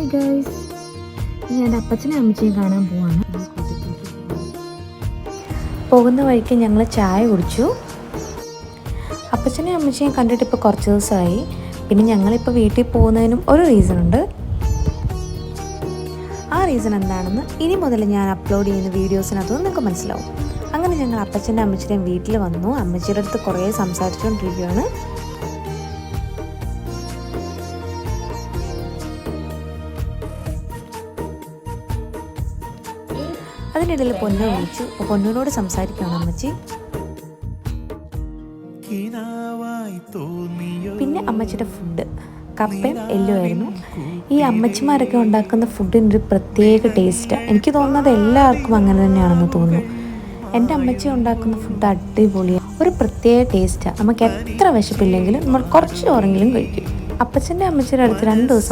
Hi guys, ഞാൻ അപ്പച്ചനെ അമ്മച്ചയും കാണാൻ പോവാണ്. പോകുന്ന വഴിക്ക് ഞങ്ങൾ ചായ കുടിച്ചു. അപ്പച്ചനെയും അമ്മച്ചയും കണ്ടിട്ട് ഇപ്പോൾ കുറച്ച് ദിവസമായി. പിന്നെ ഞങ്ങളിപ്പോൾ വീട്ടിൽ പോകുന്നതിനും ഒരു റീസൺ ഉണ്ട്. ആ റീസൺ എന്താണെന്ന് ഇനി മുതൽ ഞാൻ അപ്ലോഡ് ചെയ്യുന്ന വീഡിയോസിനകത്ത് നിങ്ങൾക്ക് മനസ്സിലാവും. അങ്ങനെ ഞങ്ങൾ അപ്പച്ചൻ്റെ അമ്മച്ചിയുടെയും വീട്ടിൽ വന്നു. അമ്മച്ചിയുടെ അടുത്ത് കുറേ സംസാരിച്ചുകൊണ്ടിരിക്കുകയാണ്. അതിനിടയിൽ പൊന്നു വിളിച്ചു. അപ്പോൾ പൊന്നിനോട് സംസാരിക്കുകയാണ് അമ്മച്ചി. പിന്നെ അമ്മച്ചിയുടെ ഫുഡ് കപ്പയും എല്ലുമായിരുന്നു. ഈ അമ്മച്ചിമാരൊക്കെ ഉണ്ടാക്കുന്ന ഫുഡിനൊരു പ്രത്യേക ടേസ്റ്റാണ്. എനിക്ക് തോന്നുന്നത് എല്ലാവർക്കും അങ്ങനെ തന്നെയാണെന്ന് തോന്നുന്നു. എൻ്റെ അമ്മച്ചി ഉണ്ടാക്കുന്ന ഫുഡ് അടിപൊളിയാണ്, ഒരു പ്രത്യേക ടേസ്റ്റാണ്. നമുക്ക് എത്ര വിശപ്പില്ലെങ്കിലും നമ്മൾ കുറച്ച് ചോറെങ്കിലും കഴിക്കും. അപ്പച്ചൻ്റെ അമ്മച്ചിയുടെ അടുത്ത് 2 ദിവസം